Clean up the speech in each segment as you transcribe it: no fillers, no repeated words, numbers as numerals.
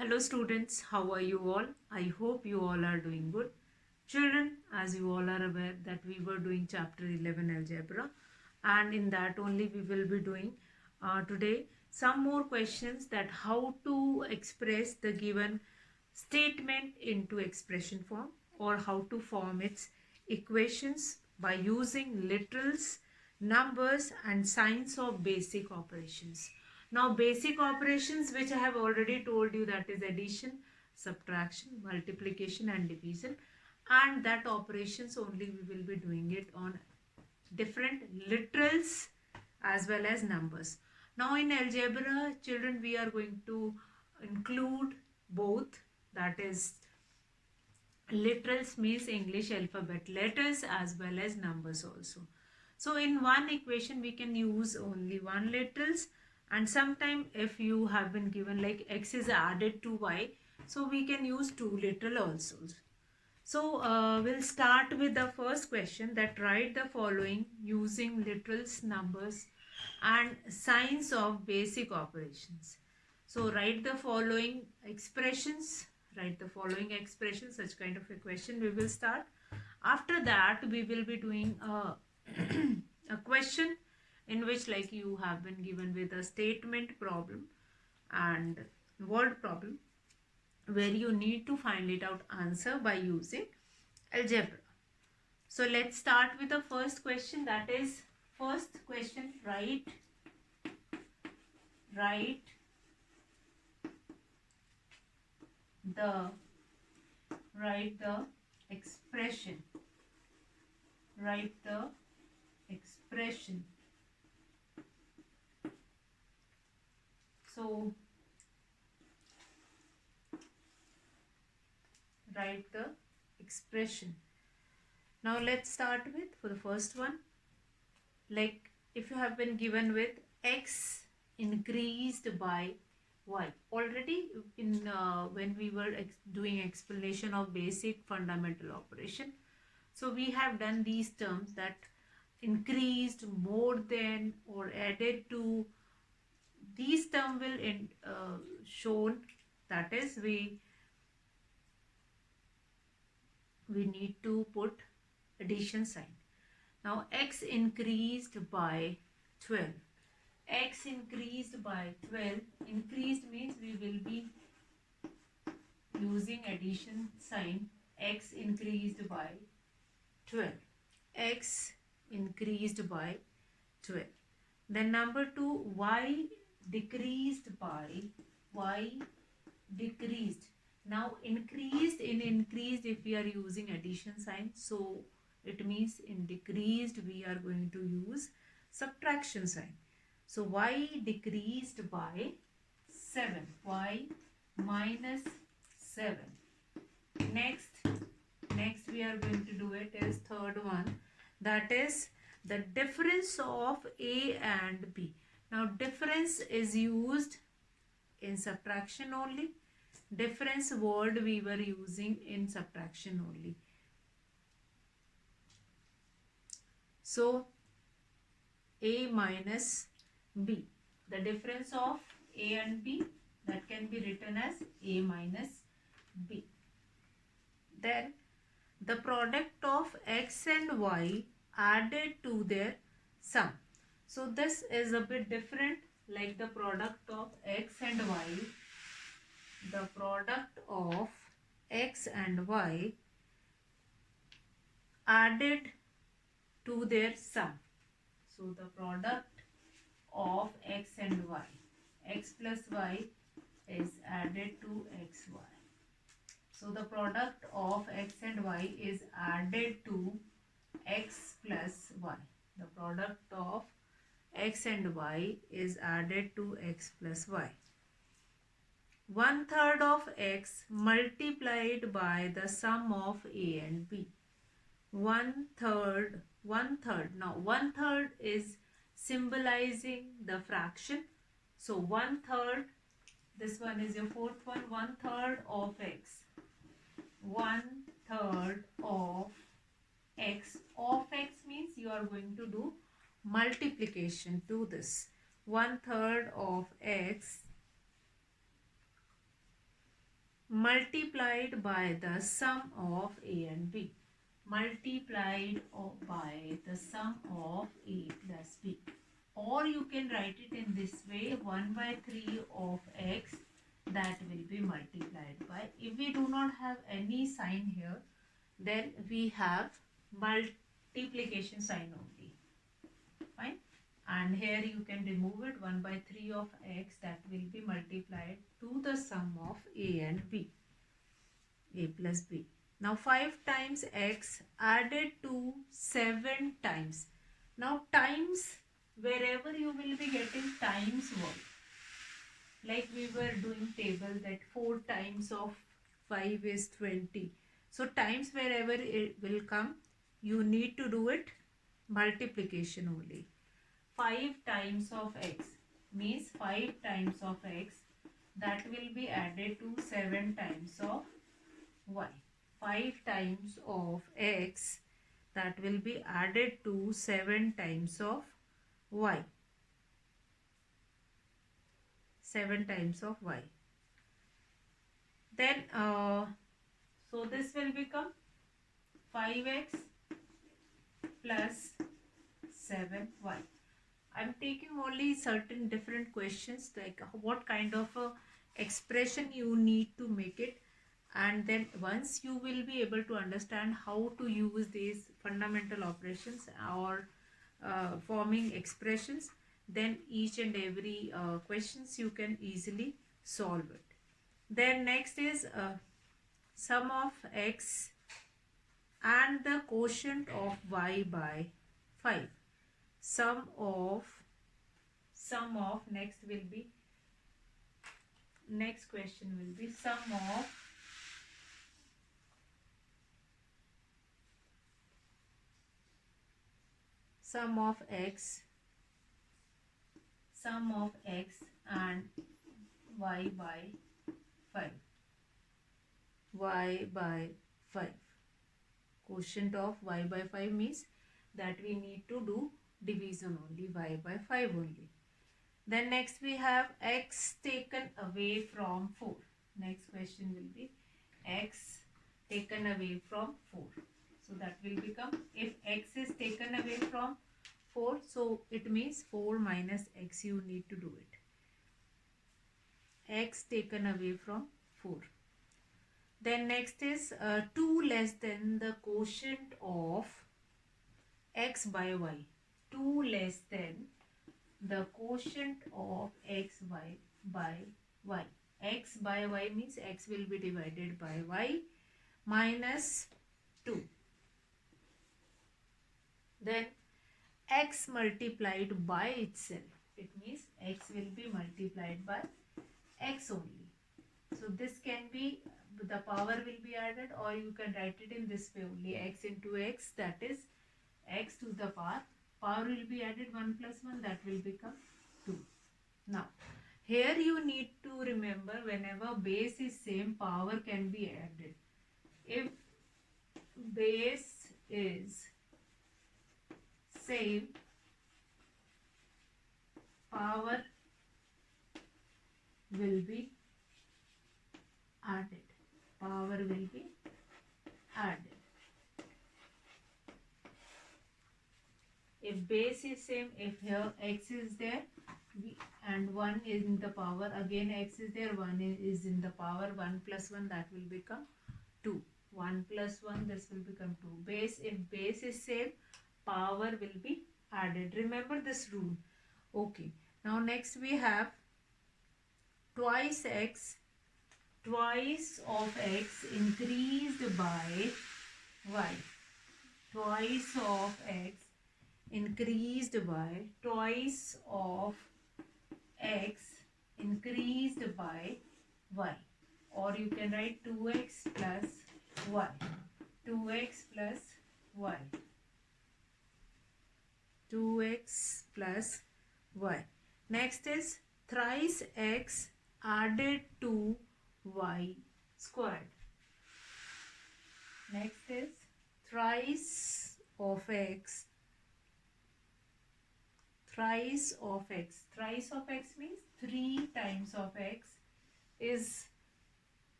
Hello students, how are you all? I hope you all are doing good. Children, as you all are aware that we were doing chapter 11 algebra, and in that only we will be doing today some more questions that how to express the given statement into expression form, or how to form its equations by using literals, numbers and signs of basic operations. Now basic operations, which I have already told you, that is addition, subtraction, multiplication and division, and that operations only we will be doing it on different literals as well as numbers. Now in algebra, children, we are going to include both, that is literals means English alphabet letters as well as numbers also. So in one equation we can use only one literals, and sometime if you have been given like x is added to y, so we can use two literal also. So we'll start with the first question, that write the following using literals, numbers and signs of basic operations. So write the following expressions, such kind of a question we will start. After that we will be doing a, a question in which like you have been given with a statement problem and word problem, where you need to find it out answer by using algebra. So let's start with the first question, that is first question, write the expression, write the expression. So write the expression. Now let's start with, for the first one, like if you have been given with x increased by y. Already in when we were doing explanation of basic fundamental operation, so we have done these terms, that increased, more than or added to. These term will shown, that is we need to put addition sign. Now x increased by 12. X increased by 12. Increased means we will be using addition sign. X increased by 12. X increased by 12. Then number 2, y decreased by, y decreased. Now increased, in increased if we are using addition sign, so it means in decreased we are going to use subtraction sign. So y decreased by 7, y minus 7. Next we are going to do it is third one, that is the difference of a and b. Now difference is used in subtraction only. Difference word we were using in subtraction only. So a minus b, the difference of a and b, that can be written as a minus b. Then the product of x and y added to their sum. So this is a bit different, like the product of x and y, the product of x and y added to their sum. So the product of x and y, x plus y is added to xy. So the product of x and y is added to x plus y. The product of x and y is added to x plus y. 1/3 of x multiplied by the sum of a and b. 1/3. Now 1/3 is symbolizing the fraction. So 1/3, this one is your fourth one, 1/3 of x. 1/3 of x. Of x means you are going to do multiplication to this. 1/3 of x multiplied by the sum of A and B. Multiplied by the sum of A plus B. Or you can write it in this way, 1 by 3 of x that will be multiplied by. If we do not have any sign here, then we have multiplication sign only. Fine. And here you can remove it, 1 by 3 of x that will be multiplied to the sum of A and B. A plus B. Now 5 times x added to 7 times. Now times, wherever you will be getting times word. Like we were doing table that 4 times of 5 is 20. So times wherever it will come, you need to do it multiplication only. 5 times of x means 5 times of x that will be added to 7 times of y. 5 times of x that will be added to 7 times of y. 7 times of y. Then, so this will become 5x plus 7y. I'm taking only certain different questions, like what kind of a expression you need to make it, and then once you will be able to understand how to use these fundamental operations or forming expressions, then each and every questions you can easily solve it. Then next is sum of x and the quotient of y by 5. Sum of next question will be sum of x and y by 5. Y by 5. Quotient of y by 5 means that we need to do division only, y by 5 only. Then next we have x taken away from 4. Next question will be x taken away from 4. So that will become, if x is taken away from 4, so it means 4 minus x you need to do it. X taken away from 4. Then next is 2 less than the quotient of x by y. 2 less than the quotient of x by y. X by y means x will be divided by y minus 2. Then x multiplied by itself. It means x will be multiplied by x only. So this can be, the power will be added, or you can write it in this way only, x into x, that is x to the power will be added, 1 plus 1, that will become 2. Now here you need to remember, whenever base is same, power can be added. If base is same, power will be added. Power will be added. If base is same, if here x is there and 1 is in the power, again x is there, 1 is in the power, 1 plus 1, that will become 2. 1 plus 1, this will become 2. Base, if base is same, power will be added. Remember this rule. Okay. Now next we have twice of x increased by y. Twice of x increased by, twice of x increased by y. Or you can write 2x plus y. 2x plus y. 2x plus y. Next is thrice x added to y squared. Next is thrice of x. Thrice of x. Thrice of x means 3 times of x is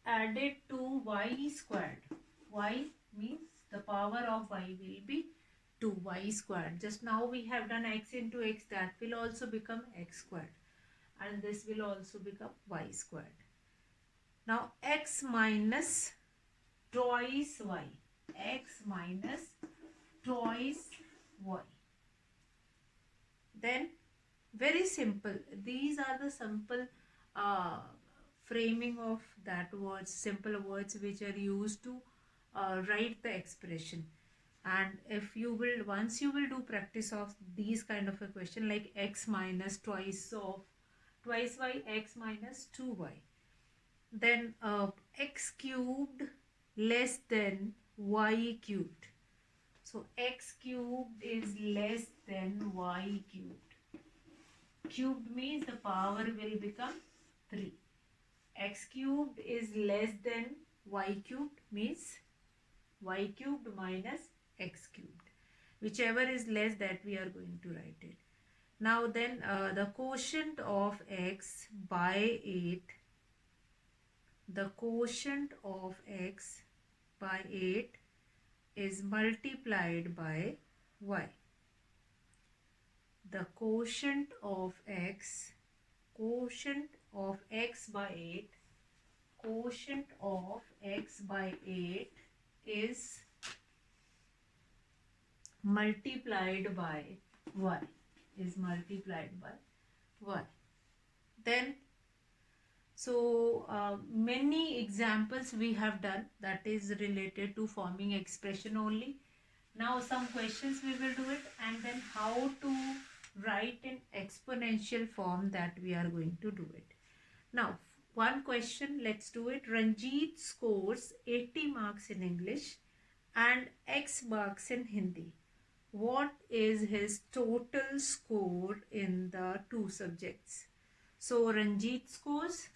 added to y squared. Y means the power of y will be 2y squared. Just now we have done x into x, that will also become x squared, and this will also become y squared. Now x minus twice y, x minus twice y. Then very simple, these are the simple uh, framing of that words, simple words which are used to write the expression. And if you will, once you will do practice of these kind of a question like x minus twice of twice y, x minus 2y, then x cubed less than y cubed. So x cubed is less than y cubed. Cubed means the power will become 3. X cubed is less than y cubed means y cubed minus x cubed. Whichever is less, that we are going to write it. Now then the quotient of x by 8, the quotient of x by 8 is multiplied by y. The quotient of x by 8, quotient of x by 8 is multiplied by y, is multiplied by y. Then many examples we have done that is related to forming expression only. Now some questions we will do it, and then how to write in exponential form, that we are going to do it. Now one question, let's do it. Ranjit scores 80 marks in English and X marks in Hindi. What is his total score in the two subjects? So Ranjit scores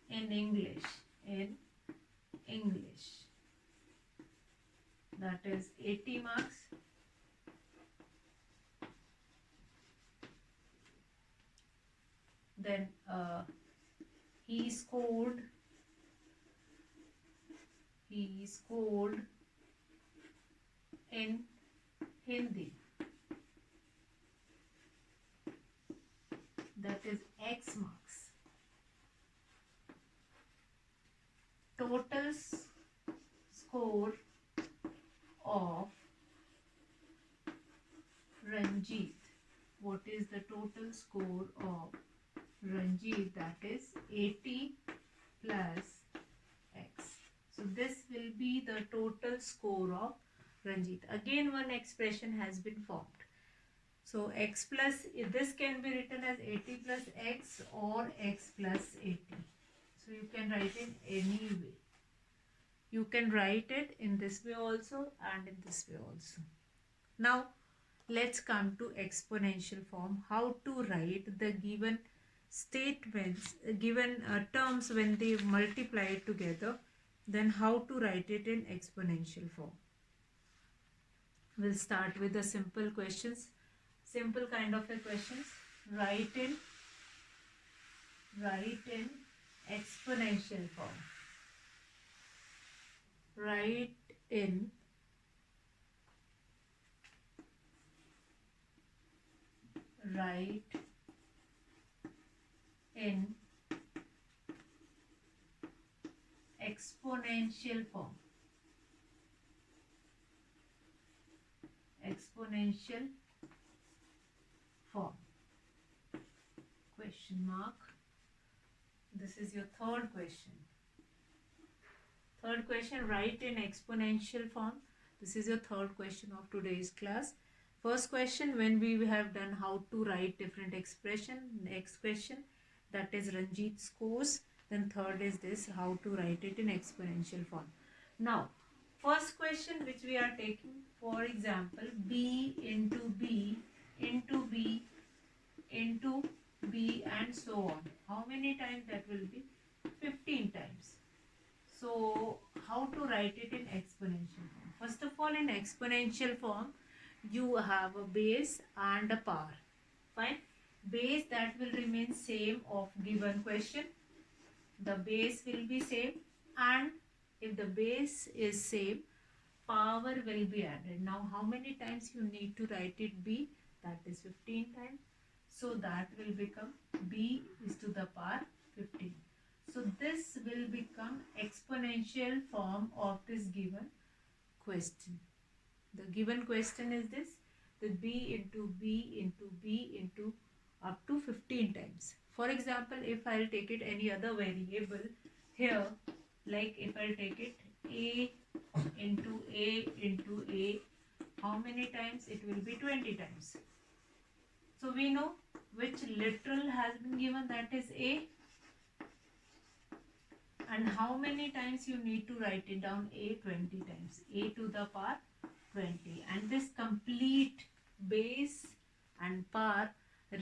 in English, that is 80 marks. Then he scored in Hindi, that is X marks. Total score of Ranjit. What is the total score of Ranjit? That is 80 plus X. So this will be the total score of Ranjit. Again one expression has been formed. So x plus, this can be written as 80 plus x or x plus 80. So you can write in any way. You can write it in this way also and in this way also. Now let's come to exponential form. How to write the given statements, given terms when they multiply together, then how to write it in exponential form. We'll start with the simple questions, simple kind of a questions. Write in exponential form. Write in exponential form. Exponential form. Question mark. This is your third question. Third question, write in exponential form. This is your third question of today's class. First question, when we have done how to write different expression. Next question, that is Ranjit scores. Then third is this, how to write it in exponential form. Now first question which we are taking, for example, b into b into b into b and so on. How many times that will be? 15 times. So how to write it in exponential form? First of all, in exponential form you have a base and a power. Fine. Base that will remain same of given question. The base will be same, and if the base is same, power will be added. Now how many times you need to write it b? That is 15 times. So that will become b is to the power 15. So this will become exponential form of this given question. The given question is this, that b into b into b into up to 15 times. For example, if I'll take it any other variable here, like if I'll take it a into a, how many times? It will be 20 times. So we know which literal has been given, that is a, and how many times you need to write it down, a 20 times, a to the power 20, and this complete base and power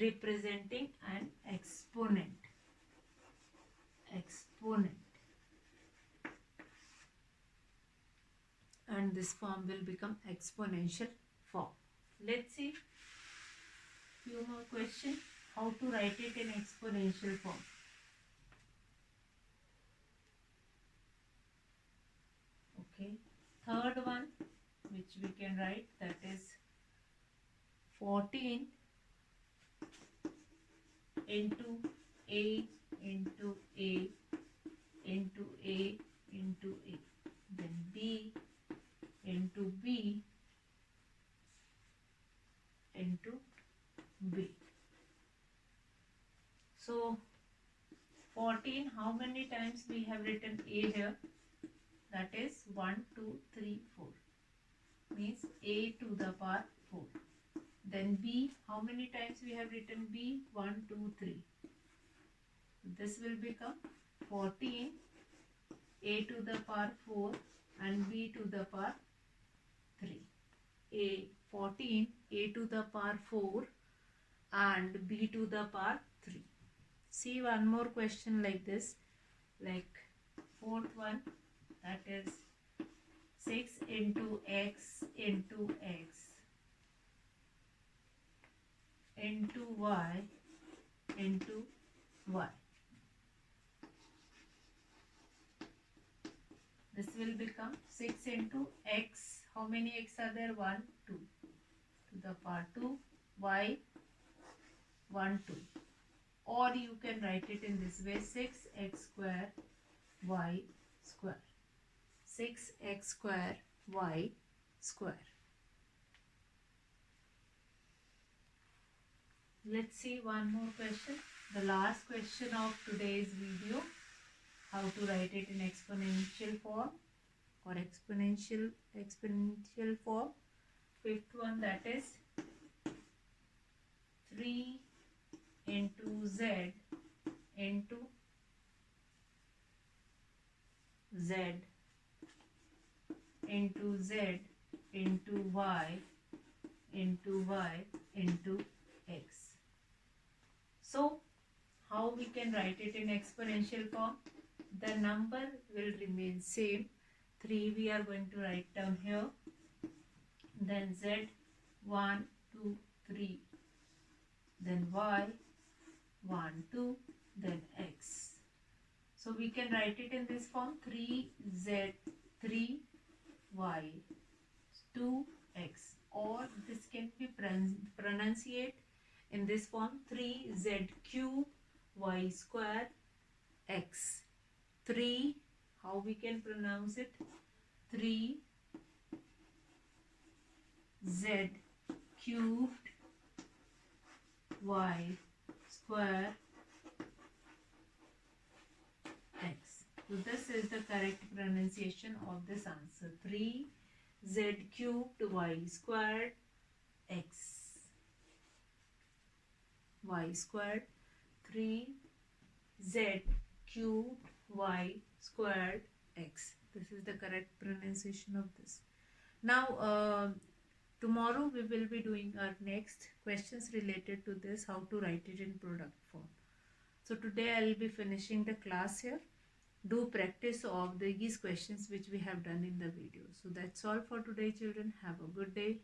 representing an exponent, and this form will become exponential form. Let's see few more questions how to write it in exponential form. Okay, third one which we can write, that is 14 into a into a into a into a, then b into b into b. So 14, how many times we have written a here? That is 1, 2, 3, 4. Means a to the power 4. Then b, how many times we have written b? 1, 2, 3. This will become 14 a to the power 4 and b to the power 3. 14 a to the power 4 and b to the power 3. See one more question like this, like fourth one, that is 6 into x into x into y into y. This will become 6 into x. How many x are there? 1, 2. To the power 2. Y 1, 2. Or you can write it in this way, 6x square y square. 6x square y square. Let's see one more question. The last question of today's video. How to write it in exponential form or exponential form. Fifth one, that is 3 into z into z into z into y into y into x. So how we can write it in exponential form? The number will remain same. 3 we are going to write down here. Then z 1, 2, 3. Then y 1, 2. Then x. So we can write it in this form, 3z 3 y 2 x, or this can be pronunciated in this form, 3z cube y square x. 3, how we can pronounce it? 3z cubed y square x. So this is the correct pronunciation of this answer, 3z cubed y squared x. Y squared, 3z cubed y squared x. This is the correct pronunciation of this. Now tomorrow we will be doing our next questions related to this, how to write it in product form. So today I will be finishing the class here. Do practice of these questions which we have done in the video. So that's all for today, children. Have a good day.